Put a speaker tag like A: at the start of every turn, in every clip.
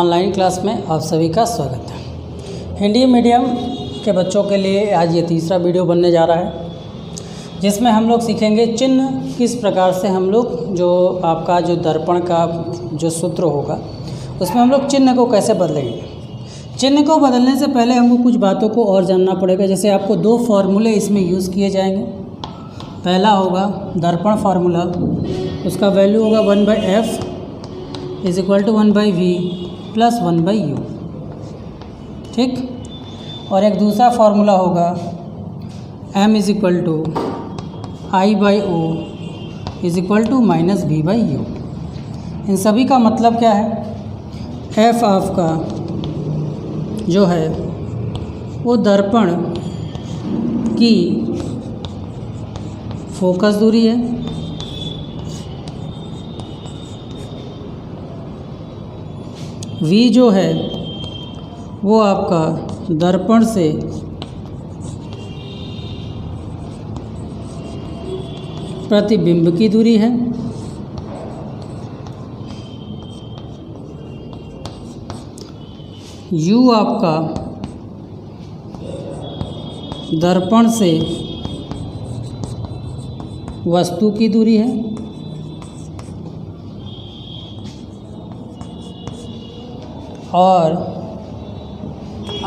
A: Online class में आप सभी का स्वागत है। हिंदी मीडियम के बच्चों के लिए आज ये तीसरा वीडियो बनने जा रहा है, जिसमें हम लोग सीखेंगे चिन्ह किस प्रकार से हम लोग जो आपका जो दर्पण का जो सूत्र होगा उसमें हम लोग चिन्ह को कैसे बदलेंगे। चिन्ह को बदलने से पहले हमको कुछ बातों को और जानना पड़ेगा। जैसे आपको दो फॉर्मूले इसमें यूज़ किए जाएंगे। पहला होगा दर्पण फार्मूला, उसका वैल्यू होगा 1/f = 1/v + 1/u, ठीक। और एक दूसरा फार्मूला होगा m = I/o = -v/u। इन सभी का मतलब क्या है? f आपका जो है वो दर्पण की फोकस दूरी है, v जो है वो आपका दर्पण से प्रतिबिंब की दूरी है, u आपका दर्पण से वस्तु की दूरी है, और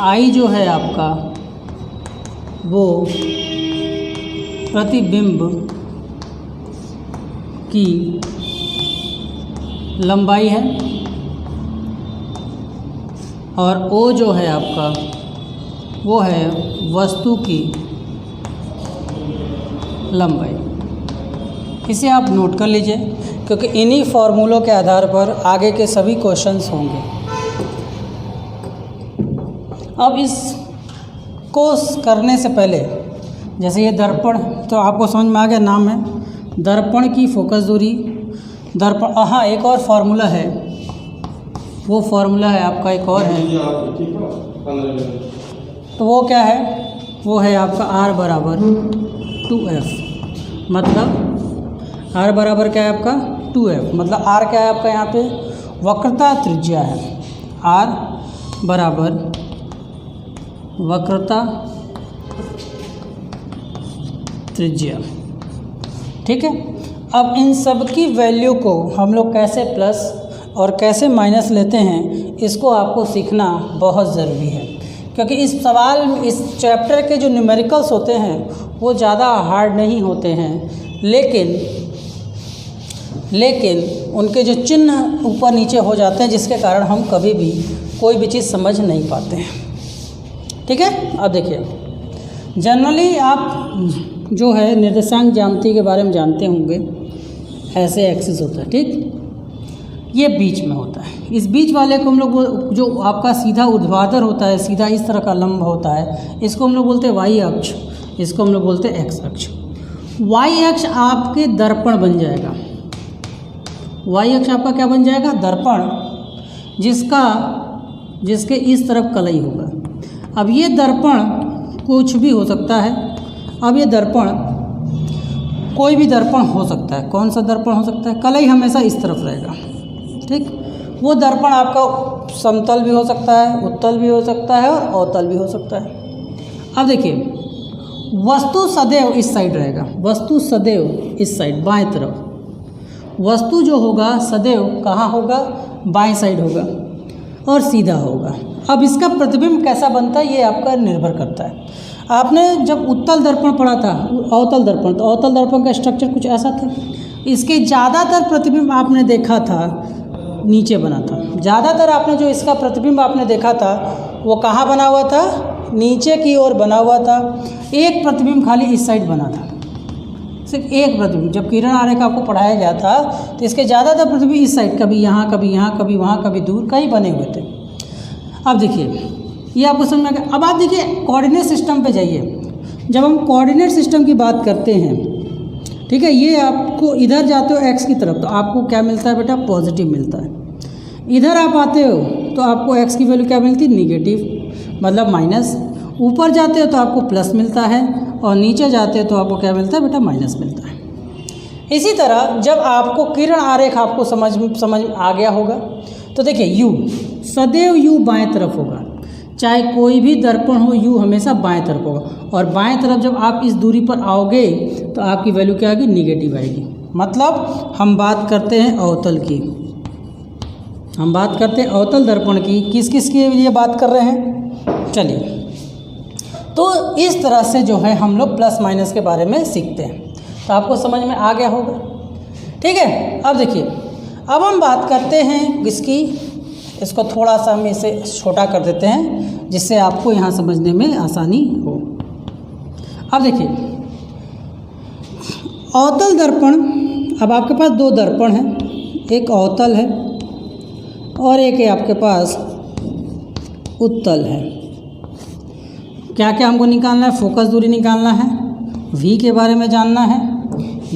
A: I जो है आपका वो प्रतिबिंब की लंबाई है, और O जो है आपका वो है वस्तु की लंबाई। इसे आप नोट कर लीजिए, क्योंकि इन्हीं फॉर्मूलों के आधार पर आगे के सभी क्वेश्चंस होंगे। अब इसको करने से पहले, जैसे ये दर्पण तो आपको समझ में आ गया, नाम है दर्पण की फोकस दूरी। दर्पण, हाँ एक और फार्मूला है, वो फार्मूला है आपका एक और है, तो वो क्या है? वो है आपका R = 2f। मतलब R बराबर क्या है आपका? 2f। मतलब R क्या है आपका? यहाँ पे वक्रता त्रिज्या है। R बराबर वक्रता त्रिज्या, ठीक है। अब इन सब की वैल्यू को हम लोग कैसे प्लस और कैसे माइनस लेते हैं, इसको आपको सीखना बहुत ज़रूरी है, क्योंकि इस चैप्टर के जो न्यूमेरिकल्स होते हैं वो ज़्यादा हार्ड नहीं होते हैं, लेकिन उनके जो चिन्ह ऊपर नीचे हो जाते हैं, जिसके कारण हम कभी भी कोई भी चीज़ समझ नहीं पाते हैं, ठीक है। अब देखिए, जनरली आप जो है निर्देशांक ज्यामिति के बारे में जानते होंगे। ऐसे एक्सिस होता है, ठीक, ये बीच में होता है। इस बीच वाले को हम लोग, जो आपका सीधा ऊर्ध्वाधर होता है, सीधा इस तरह का लंब होता है, इसको हम लोग बोलते हैं y अक्ष, इसको हम लोग बोलते हैं x अक्ष। y अक्ष आपके दर्पण बन जाएगा। y अक्ष आपका क्या बन जाएगा? दर्पण, जिसके इस तरफ कलई होगा। अब ये दर्पण कुछ भी हो सकता है। अब ये दर्पण कोई भी दर्पण हो सकता है। कौन सा दर्पण हो सकता है? कलई हमेशा इस तरफ रहेगा, ठीक। वो दर्पण आपका समतल भी हो सकता है, उत्तल भी हो सकता है, और अवतल भी हो सकता है। अब देखिए, वस्तु सदैव इस साइड रहेगा। वस्तु सदैव इस साइड, बाएं तरफ। वस्तु जो होगा सदैव कहाँ होगा? बाएं साइड होगा और सीधा होगा। अब इसका प्रतिबिंब कैसा बनता है, ये आपका निर्भर करता है। आपने जब उत्तल दर्पण पढ़ा था, अवतल दर्पण, तो अवतल दर्पण का स्ट्रक्चर कुछ ऐसा था। इसके ज़्यादातर प्रतिबिंब आपने देखा था नीचे बना था। ज़्यादातर आपने जो इसका प्रतिबिंब आपने देखा था वो कहाँ बना हुआ था? नीचे की ओर बना हुआ था। एक प्रतिबिंब खाली इस साइड बना था, सिर्फ एक प्रतिबिंब। जब किरण आरेख आपको पढ़ाया गया था तो इसके ज़्यादातर प्रतिबिंब इस साइड, कभी यहाँ, कभी यहाँ, कभी वहाँ, कभी दूर, कहीं बने हुए थे। अब देखिए, ये आपको समझ में आ गया। अब आप देखिए कोऑर्डिनेट सिस्टम पे जाइए। जब हम कोऑर्डिनेट सिस्टम की बात करते हैं, ठीक है, ये आपको इधर जाते हो x की तरफ तो आपको क्या मिलता है बेटा? पॉजिटिव मिलता है। इधर आप आते हो तो आपको x की वैल्यू क्या मिलती है? निगेटिव, मतलब माइनस। ऊपर जाते हो तो आपको प्लस मिलता है, और नीचे जाते हो तो आपको क्या मिलता है बेटा? माइनस मिलता है। इसी तरह जब आपको किरण आरेख आपको समझ में आ गया होगा, तो देखिए यू सदैव यू बाएं तरफ होगा, चाहे कोई भी दर्पण हो यू हमेशा बाएं तरफ होगा। और बाएं तरफ जब आप इस दूरी पर आओगे तो आपकी वैल्यू क्या आएगी, निगेटिव आएगी। मतलब हम बात करते हैं अवतल की, हम बात करते हैं अवतल दर्पण की। किस किस के लिए बात कर रहे हैं, चलिए। तो इस तरह से जो है हम लोग प्लस माइनस के बारे में सीखते हैं। तो आपको समझ में आ गया होगा, ठीक है। अब देखिए, अब हम बात करते हैं इसकी, इसको थोड़ा सा हम इसे छोटा कर देते हैं जिससे आपको यहाँ समझने में आसानी हो। अब देखिए अवतल दर्पण, अब आपके पास दो दर्पण हैं, एक अवतल है और एक है आपके पास उत्तल है। क्या क्या हमको निकालना है, फोकस दूरी निकालना है, V के बारे में जानना है,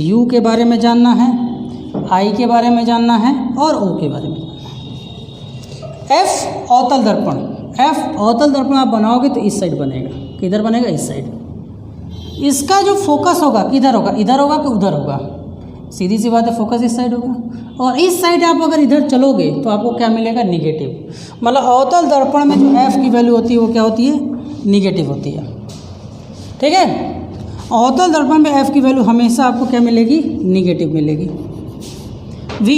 A: U के बारे में जानना है, I के बारे में जानना है और O के बारे में जानना है। F अवतल दर्पण, F अवतल दर्पण आप बनाओगे तो इस साइड बनेगा, किधर बनेगा, इस साइड। इसका जो फोकस होगा किधर होगा, इधर होगा कि उधर होगा, सीधी सी बात है, फोकस इस साइड होगा। और इस साइड आप अगर इधर चलोगे तो आपको क्या मिलेगा, निगेटिव। मतलब अवतल दर्पण में जो F की वैल्यू होती है वो क्या होती है, निगेटिव होती है, ठीक है। अवतल दर्पण में F की वैल्यू हमेशा आपको क्या मिलेगी, निगेटिव मिलेगी। V,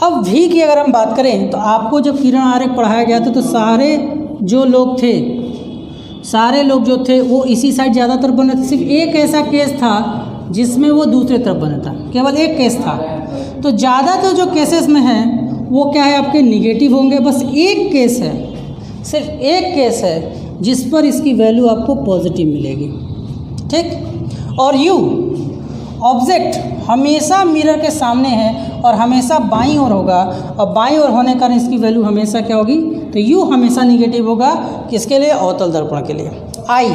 A: अब V की अगर हम बात करें तो आपको जब किरण आरेख पढ़ाया गया था तो सारे जो लोग थे, सारे लोग जो थे वो इसी साइड ज़्यादातर बने थे। सिर्फ एक ऐसा केस था जिसमें वो दूसरे तरफ बना था, केवल एक केस था। तो ज़्यादातर जो केसेस में हैं वो क्या है, आपके निगेटिव होंगे। बस एक केस है, सिर्फ एक केस है जिस पर इसकी वैल्यू आपको पॉजिटिव मिलेगी, ठीक। और यू ऑब्जेक्ट हमेशा मिरर के सामने है और हमेशा बाईं ओर होगा, और बाईं ओर होने के कारण इसकी वैल्यू हमेशा क्या होगी, तो यू हमेशा निगेटिव होगा। किसके लिए, अवतल दर्पण के लिए। आई,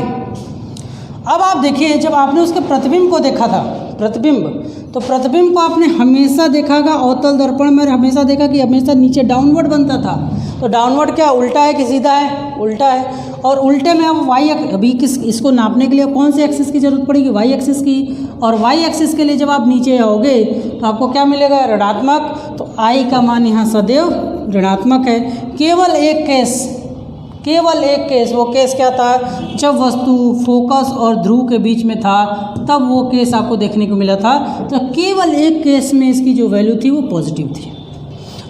A: अब आप देखिए जब आपने उसके प्रतिबिंब को देखा था, प्रतिबिंब, तो प्रतिबिंब को आपने हमेशा देखा था अवतल दर्पण में, हमेशा देखा कि हमेशा नीचे डाउनवर्ड बनता था। तो डाउनवर्ड क्या उल्टा है कि सीधा है, उल्टा है। और उल्टे में अब वाई, अभी किस इसको नापने के लिए कौन से एक्सिस की जरूरत पड़ेगी, वाई एक्सिस की। और वाई एक्सिस के लिए जब आप नीचे आओगे तो आपको क्या मिलेगा, ऋणात्मक। तो आई का मान यहाँ सदैव ऋणात्मक है। केवल एक केस, केवल एक केस, वो केस क्या था, जब वस्तु फोकस और ध्रुव के बीच में था तब वो केस आपको देखने को मिला था। तो केवल एक केस में इसकी जो वैल्यू थी वो पॉजिटिव थी।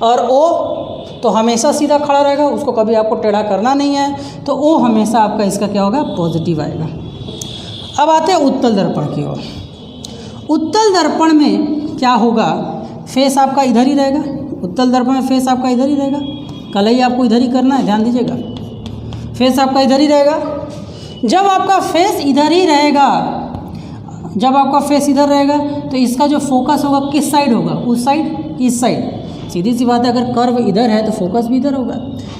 A: और ओ तो हमेशा सीधा खड़ा रहेगा, उसको कभी आपको टेढ़ा करना नहीं है, तो ओ हमेशा आपका इसका क्या होगा, पॉजिटिव आएगा। अब आते हैं उत्तल दर्पण की ओर। उत्तल दर्पण में क्या होगा, फेस आपका इधर ही रहेगा। उत्तल दर्पण में फेस आपका इधर ही रहेगा, कलई आपको इधर ही करना है, ध्यान दीजिएगा, फेस आपका इधर ही रहेगा। जब आपका फेस इधर ही रहेगा, जब आपका फेस इधर रहेगा तो इसका जो फोकस होगा किस साइड होगा, उस साइड, इस साइड। सीधी सी बात है, अगर कर्व इधर है तो फोकस भी इधर होगा।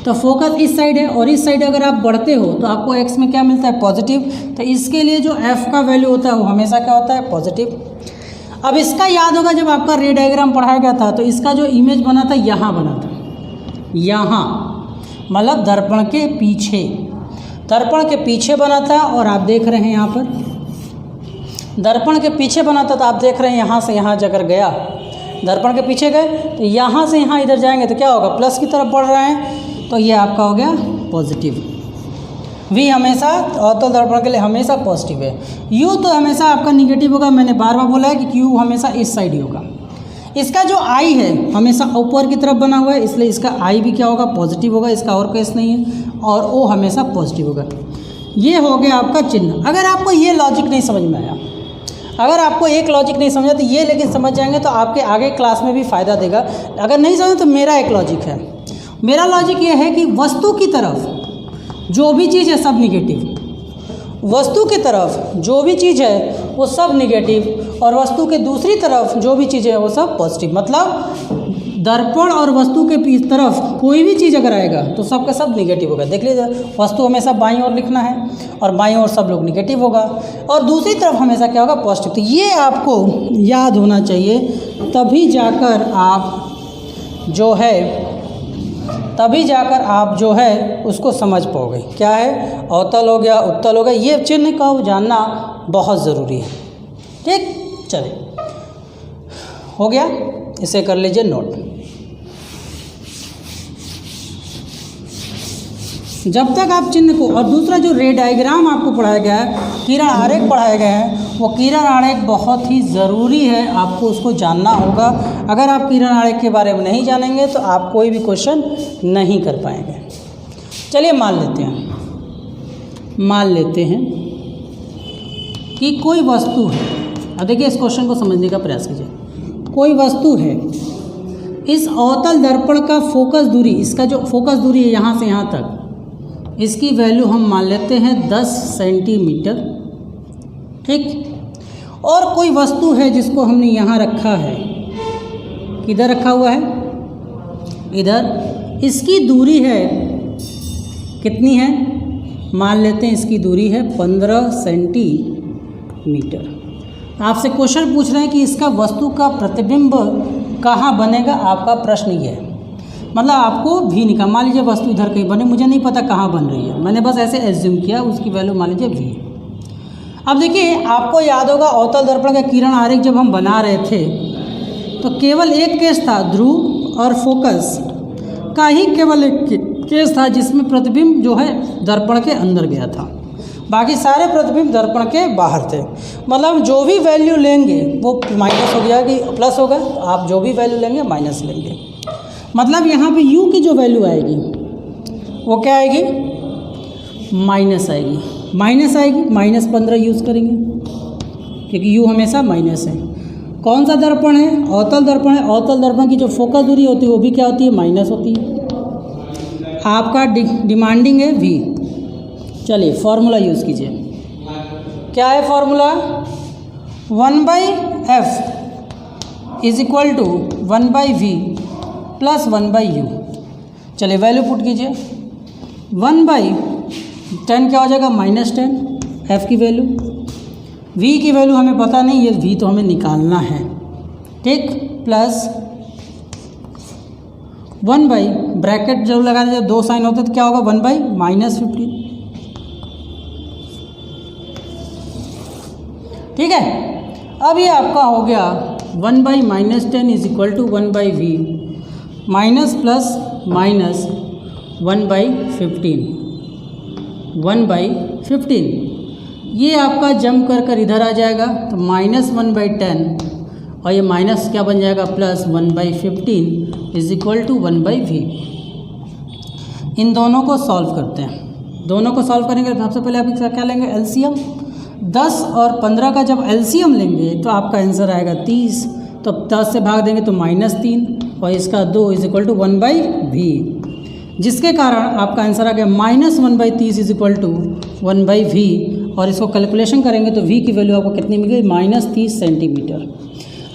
A: तो फोकस इस साइड है और इस साइड अगर आप बढ़ते हो तो आपको एक्स में क्या मिलता है, पॉजिटिव। तो इसके लिए जो एफ का वैल्यू होता है वो हमेशा क्या होता है, पॉजिटिव। अब इसका याद होगा जब आपका रे डायग्राम पढ़ाया गया था तो इसका जो इमेज बना था यहाँ बना था, यहाँ मतलब दर्पण के पीछे, दर्पण के पीछे बना था। और आप देख रहे हैं यहाँ पर दर्पण के पीछे बना था, तो आप देख रहे हैं यहाँ से यहाँ अगर गया, दर्पण के पीछे गए तो यहाँ से यहाँ इधर जाएंगे तो क्या होगा, प्लस की तरफ बढ़ रहे हैं, तो ये आपका हो गया पॉजिटिव। वी हमेशा अवतल दर्पण के लिए हमेशा पॉजिटिव है। यू तो हमेशा आपका निगेटिव होगा, मैंने बार बार बोला है कि क्यू हमेशा इस साइड ही होगा। इसका जो आई है हमेशा ऊपर की तरफ बना हुआ है, इसलिए इसका आई भी क्या होगा, पॉजिटिव होगा, इसका और केस नहीं है। और ओ हमेशा पॉजिटिव होगा। ये हो गया आपका चिन्ह। अगर आपको ये लॉजिक नहीं समझ में आया, अगर आपको एक लॉजिक नहीं समझा तो ये लेकिन समझ जाएंगे तो आपके आगे क्लास में भी फ़ायदा देगा। अगर नहीं समझे तो मेरा एक लॉजिक है, मेरा लॉजिक ये है कि वस्तु की तरफ जो भी चीज़ है सब निगेटिव, वस्तु की तरफ जो भी चीज़ है वो सब निगेटिव, और वस्तु के दूसरी तरफ जो भी चीज़ है वो सब पॉजिटिव। मतलब दर्पण और वस्तु के तरफ कोई भी चीज़ अगर आएगा तो सब का सब निगेटिव होगा। देख लीजिए, वस्तु हमेशा बाईं ओर लिखना है और बाईं ओर सब लोग निगेटिव होगा, और दूसरी तरफ हमेशा क्या होगा, पॉजिटिव। तो ये आपको याद होना चाहिए, तभी जाकर आप जो है उसको समझ पाओगे। क्या है, अवतल हो गया, उत्तल हो गया, ये चिन्ह का जानना बहुत ज़रूरी है। ठीक, चलिए हो गया, इसे कर लीजिए नोट। जब तक आप चिन्ह को, और दूसरा जो रे डायग्राम आपको पढ़ाया गया है, किरण आरेख पढ़ाया गया है, वो किरण आरेख बहुत ही ज़रूरी है, आपको उसको जानना होगा। अगर आप किरण आरेख के बारे में नहीं जानेंगे तो आप कोई भी क्वेश्चन नहीं कर पाएंगे। चलिए मान लेते हैं कि कोई वस्तु है। अब देखिए इस क्वेश्चन को समझने का प्रयास कीजिए। कोई वस्तु है, इस अवतल दर्पण का फोकस दूरी, इसका जो फोकस दूरी है यहाँ से यहाँ तक, इसकी वैल्यू हम मान लेते हैं 10 सेंटीमीटर, ठीक। और कोई वस्तु है जिसको हमने यहाँ रखा है, किधर रखा हुआ है, इधर। इसकी दूरी है कितनी है, मान लेते हैं इसकी दूरी है 15 सेंटीमीटर। आपसे क्वेश्चन पूछ रहे हैं कि इसका वस्तु का प्रतिबिंब कहाँ बनेगा, आपका प्रश्न ये है। मतलब आपको भी निकाल, मान लीजिए वस्तु इधर कहीं बने, मुझे नहीं पता कहाँ बन रही है, मैंने बस ऐसे एज्यूम किया, उसकी वैल्यू मान लीजिए भी। अब देखिए आपको याद होगा अवतल दर्पण का किरण आरेख जब हम बना रहे थे तो केवल एक केस था, ध्रुव और फोकस का ही केवल एक केस था जिसमें प्रतिबिंब जो है दर्पण के अंदर गया था, बाकी सारे प्रतिबिंब दर्पण के बाहर थे। मतलब जो भी वैल्यू लेंगे वो माइनस हो गया कि प्लस होगा, तो आप जो भी वैल्यू लेंगे माइनस लेंगे। मतलब यहाँ पे u की जो वैल्यू आएगी वो क्या आएगी, माइनस आएगी। -15 यूज़ करेंगे क्योंकि u हमेशा माइनस है। कौन सा दर्पण है, अवतल दर्पण है। अवतल दर्पण की जो फोकस दूरी होती है वो भी क्या होती है, माइनस होती है। आपका डिमांडिंग है v। चलिए फॉर्मूला यूज़ कीजिए। क्या है formula, 1/f is equal to 1/v plus 1/u। चलिए वैल्यू पुट कीजिए। 1/10 क्या हो जाएगा, -10, f की वैल्यू। v की वैल्यू हमें पता नहीं, ये v तो हमें निकालना है, ठीक, प्लस 1/ ब्रैकेट जब लगा दीजिए, 2 साइन होते तो क्या होगा, 1/-15, ठीक है। अब ये आपका हो गया 1/-10 is equal to 1/v minus plus minus 1/15, 1/15। ये आपका जंप कर इधर आ जाएगा तो -1/10 और ये माइनस क्या बन जाएगा, plus 1/15 is equal to 1/v। इन दोनों को सॉल्व करते हैं। दोनों को सॉल्व करेंगे तो सबसे पहले आप इसका क्या लेंगे, एलसीएम। 10 और 15 का जब एलसीएम लेंगे तो आपका आंसर आएगा 30। तो 10 से भाग देंगे तो -3 और इसका 2 इज इक्वल टू 1/v, जिसके कारण आपका आंसर आ गया -1/30 इज इक्वल टू 1/v। और इसको कैलकुलेशन करेंगे तो v की वैल्यू आपको कितनी मिल गई, -30 सेंटीमीटर।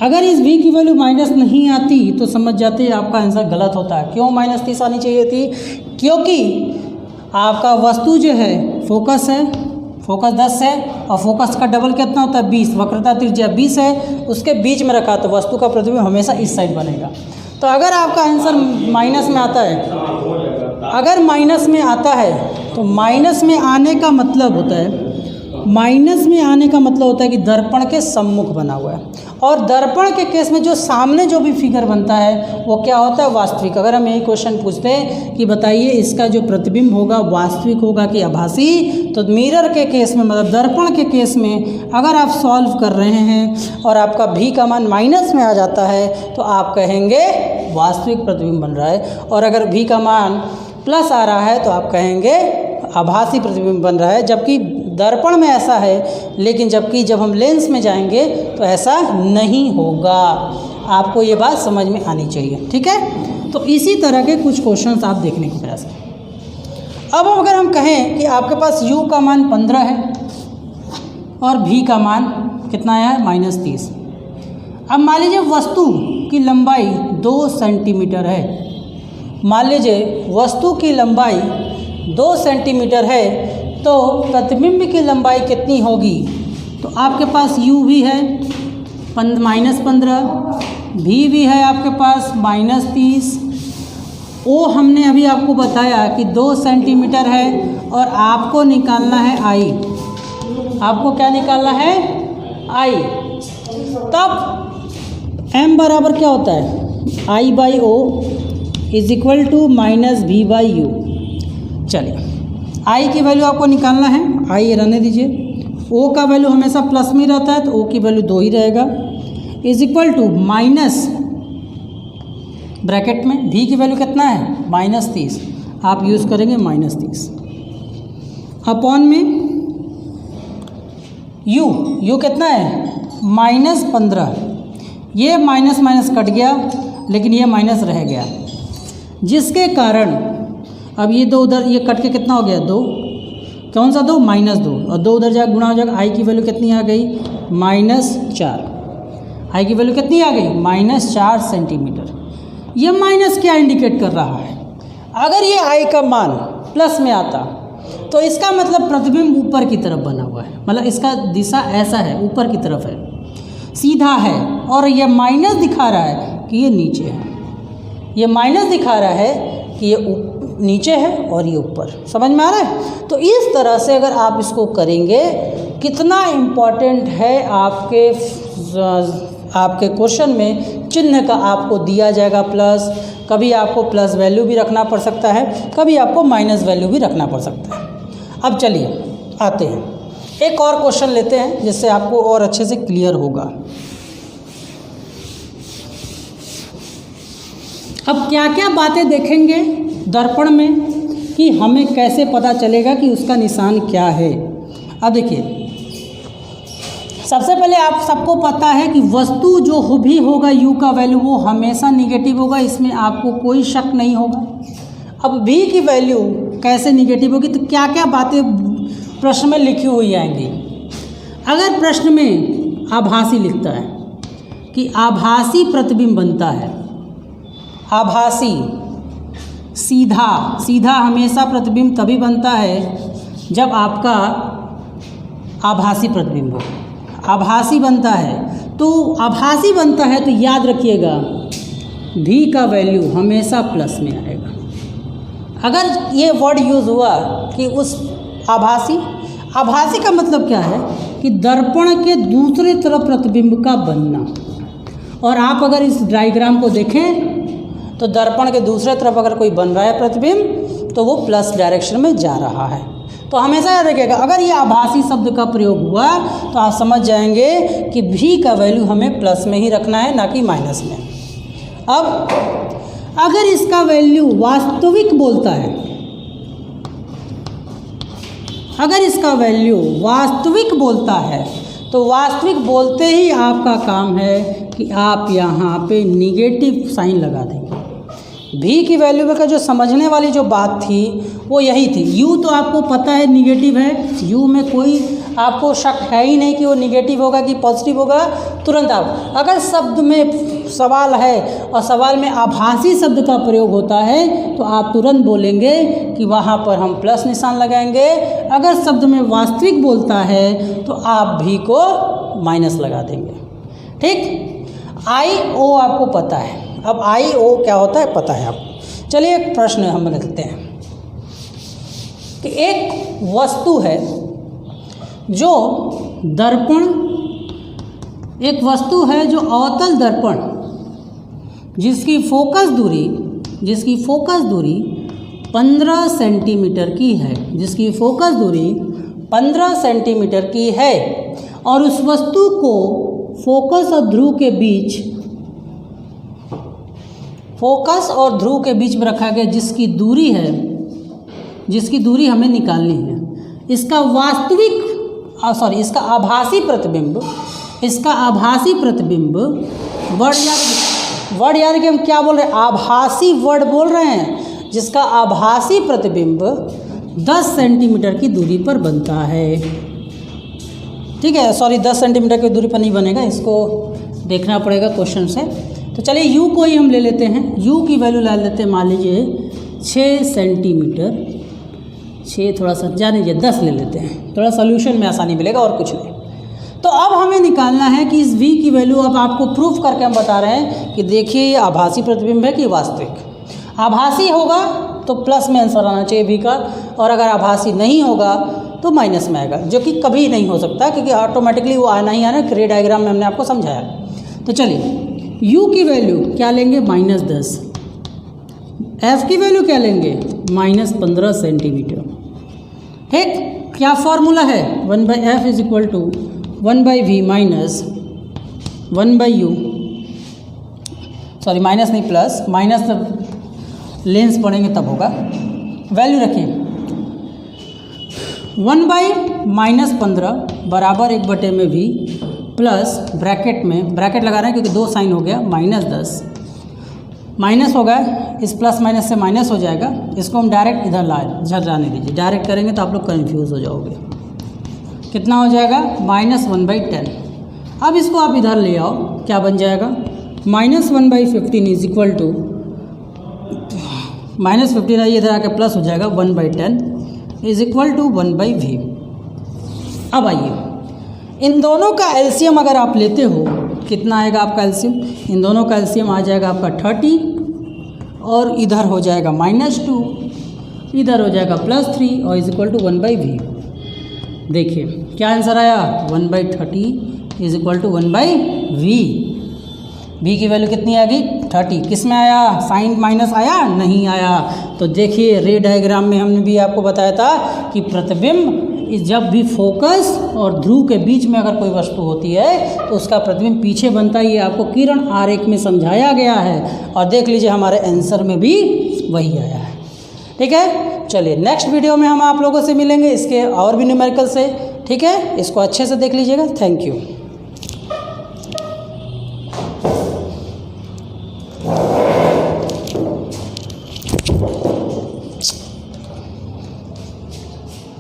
A: अगर इस v की वैल्यू माइनस नहीं आती तो समझ जाते हैं आपका आंसर गलत होता है। क्यों -30 आनी चाहिए थी, क्योंकि आपका वस्तु जो है फोकस है, फोकस 10 है और फोकस का डबल कितना होता है, 20। वक्रता त्रिज्या 20 है, उसके बीच में रखा तो वस्तु का प्रतिबिंब हमेशा इस साइड बनेगा। तो अगर आपका आंसर माइनस में आता है, अगर माइनस में आता है तो माइनस में आने का मतलब होता है, माइनस में आने का मतलब होता है कि दर्पण के सम्मुख बना हुआ है। और दर्पण के केस में जो सामने जो भी फिगर बनता है वो क्या होता है, वास्तविक। अगर हम यही क्वेश्चन पूछते हैं कि बताइए इसका जो प्रतिबिंब होगा वास्तविक होगा कि आभासी, तो मिरर के केस में, मतलब दर्पण के केस में अगर आप सॉल्व कर रहे हैं और आपका भी का मान माइनस में आ जाता है तो आप कहेंगे वास्तविक प्रतिबिंब बन रहा है। और अगर भी का मान प्लस आ रहा है तो आप कहेंगे आभासी प्रतिबिंब बन रहा है। जबकि दर्पण में ऐसा है, लेकिन जब हम लेंस में जाएंगे तो ऐसा नहीं होगा। आपको ये बात समझ में आनी चाहिए, ठीक है। तो इसी तरह के कुछ क्वेश्चंस आप देखने को प्रयास करें। अब अगर हम कहें कि आपके पास u का मान 15 है और v का मान कितना आया है, -30। अब मान लीजिए वस्तु की लंबाई 2 सेंटीमीटर है। मान लीजिए वस्तु की लंबाई 2 सेंटीमीटर है तो प्रतिबिंब की लंबाई कितनी होगी। तो आपके पास u भी है -15, v भी है आपके पास -30। ओ हमने अभी आपको बताया कि 2 सेंटीमीटर है और आपको निकालना है i। आपको क्या निकालना है, i। तब m बराबर क्या होता है, i/o is equal to -v/u। चलिए आई की वैल्यू आपको निकालना है, आई रहने दीजिए। ओ का वैल्यू हमेशा प्लस में रहता है तो ओ की वैल्यू 2 ही रहेगा, is equal to minus bracket में भी की वैल्यू कितना है -30, आप यूज़ करेंगे -30 अपॉन में यू कितना है -15। ये माइनस माइनस कट गया लेकिन ये माइनस रह गया, जिसके कारण अब ये 2 उधर ये कट के कितना हो गया 2, कौन सा 2 -2, और 2 उधर जाकर गुणा हो जाएगा। आई की वैल्यू कितनी आ गई -4, आई की वैल्यू कितनी आ गई -4 सेंटीमीटर। ये माइनस क्या इंडिकेट कर रहा है, अगर ये आई का मान प्लस में आता तो इसका मतलब प्रतिबिंब ऊपर की तरफ बना हुआ है, मतलब इसका दिशा ऐसा है, ऊपर की तरफ है, सीधा है, और ये माइनस दिखा रहा है कि ये नीचे है, ये माइनस दिखा रहा है कि ये नीचे है और ये ऊपर। समझ में आ रहा है? तो इस तरह से अगर आप इसको करेंगे, कितना इम्पॉर्टेंट है आपके क्वेश्चन में चिन्ह का आपको दिया जाएगा प्लस, कभी आपको प्लस वैल्यू भी रखना पड़ सकता है, कभी आपको माइनस वैल्यू भी रखना पड़ सकता है। अब चलिए आते हैं, एक और क्वेश्चन लेते हैं जिससे आपको और अच्छे से क्लियर होगा। अब क्या क्या बातें देखेंगे दर्पण में कि हमें कैसे पता चलेगा कि उसका निशान क्या है। अब देखिए, सबसे पहले आप सबको पता है कि वस्तु जो भी होगा u का वैल्यू वो हमेशा निगेटिव होगा, इसमें आपको कोई शक नहीं होगा। अब v की वैल्यू कैसे निगेटिव होगी, तो क्या क्या बातें प्रश्न में लिखी हुई आएंगी। अगर प्रश्न में आभासी लिखता है कि आभासी प्रतिबिंब बनता है, आभासी सीधा हमेशा प्रतिबिंब तभी बनता है जब आपका आभासी प्रतिबिंब हो, आभासी बनता है। तो आभासी बनता है तो याद रखिएगा भी का वैल्यू हमेशा प्लस में आएगा। अगर ये वर्ड यूज़ हुआ कि उस आभासी का मतलब क्या है कि दर्पण के दूसरे तरफ प्रतिबिंब का बनना। और आप अगर इस डायग्राम को देखें तो दर्पण के दूसरे तरफ अगर कोई बन रहा है प्रतिबिंब तो वो प्लस डायरेक्शन में जा रहा है। तो हमेशा याद रखिएगा, अगर ये आभासी शब्द का प्रयोग हुआ तो आप समझ जाएंगे कि भी का वैल्यू हमें प्लस में ही रखना है, ना कि माइनस में। अब अगर इसका वैल्यू वास्तविक बोलता है, अगर इसका वैल्यू वास्तविक बोलता है तो वास्तविक बोलते ही आपका काम है कि आप यहाँ पे निगेटिव साइन लगा देंगे। भी की वैल्यू का जो समझने वाली जो बात थी वो यही थी। यू तो आपको पता है निगेटिव है, यू में कोई आपको शक है ही नहीं कि वो निगेटिव होगा कि पॉजिटिव होगा। तुरंत आप अगर शब्द में सवाल है और सवाल में आभासी शब्द का प्रयोग होता है तो आप तुरंत बोलेंगे कि वहाँ पर हम प्लस निशान लगाएंगे। अगर शब्द में वास्तविक बोलता है तो आप भी को माइनस लगा देंगे। ठीक, आई ओ आपको पता है। अब आई ओ क्या होता है पता है आपको। चलिए एक प्रश्न हम लिखते हैं कि एक वस्तु है जो दर्पण, एक वस्तु है जो अवतल दर्पण जिसकी फोकस दूरी 15 सेंटीमीटर की है, जिसकी फोकस दूरी 15 सेंटीमीटर की है, और उस वस्तु को फोकस और ध्रुव के बीच, फोकस और ध्रुव के बीच में रखा गया, जिसकी दूरी है, जिसकी दूरी हमें निकालनी है। इसका वास्तविक इसका आभासी प्रतिबिंब, इसका आभासी प्रतिबिंब वर्ड याद कि हम क्या बोल रहे हैं, आभासी वर्ड बोल रहे हैं, जिसका आभासी प्रतिबिंब 10 सेंटीमीटर की दूरी पर बनता है। ठीक है, 10 सेंटीमीटर की दूरी पर नहीं बनेगा, इसको देखना पड़ेगा क्वेश्चन से। तो चलिए यू को ही हम ले लेते हैं, यू की वैल्यू ले लेते हैं, मान लीजिए 6 सेंटीमीटर, 6 थोड़ा सा ज़्यादा लीजिए 10 ले लेते हैं, थोड़ा सॉल्यूशन में आसानी मिलेगा और कुछ नहीं। तो अब हमें निकालना है कि इस v की वैल्यू, अब आपको प्रूफ करके हम बता रहे हैं कि देखिए ये आभासी प्रतिबिंब है कि वास्तविक। आभासी होगा तो प्लस में आंसर आना चाहिए v का, और अगर आभासी नहीं होगा तो माइनस में आएगा, जो कि कभी नहीं हो सकता क्योंकि ऑटोमेटिकली वो आना ही आना। क्रिया डायग्राम में हमने आपको समझाया। तो चलिए u की वैल्यू क्या लेंगे -10, f की वैल्यू क्या लेंगे -15 सेंटीमीटर। ठीक, क्या फॉर्मूला है, 1/f is equal to 1/v minus 1/u, sorry minus नहीं प्लस, माइनस लेंस पढ़ेंगे तब होगा। वैल्यू रखें 1/-15 बराबर 1/v प्लस ब्रैकेट में, ब्रैकेट लगा रहे हैं क्योंकि 2 साइन हो गया, -10 माइनस होगा, इस प्लस माइनस से माइनस हो जाएगा, इसको हम डायरेक्ट इधर जाने दीजिए, डायरेक्ट करेंगे तो आप लोग कन्फ्यूज़ हो जाओगे। कितना हो जाएगा, -1/10। अब इसको आप इधर ले आओ, क्या बन जाएगा, -1/15 इज इक्वल टू, -15 इधर आके प्लस हो जाएगा, 1/10 इज इक्वल टू 1/v। अब आइए इन दोनों का एलसीएम अगर आप लेते हो, कितना आएगा आपका एलसीएम, इन दोनों का एलसीएम आ जाएगा आपका 30 और इधर हो जाएगा -2, इधर हो जाएगा +3 और इज इक्वल टू 1/v। देखिए क्या आंसर आया, 1/30 is equal to 1/v। v की वैल्यू कितनी आ गई, 30। किस में आया, साइन माइनस आया, नहीं आया। तो देखिए रे डायग्राम में हमने भी आपको बताया था कि प्रतिबिंब जब भी फोकस और ध्रुव के बीच में अगर कोई वस्तु होती है तो उसका प्रतिबिंब पीछे बनता है। ये आपको किरण आरेख में समझाया गया है और देख लीजिए हमारे आंसर में भी वही आया है। ठीक है, चलिए नेक्स्ट वीडियो में हम आप लोगों से मिलेंगे इसके और भी न्यूमेरिकल से। ठीक है, इसको अच्छे से देख लीजिएगा। Thank you.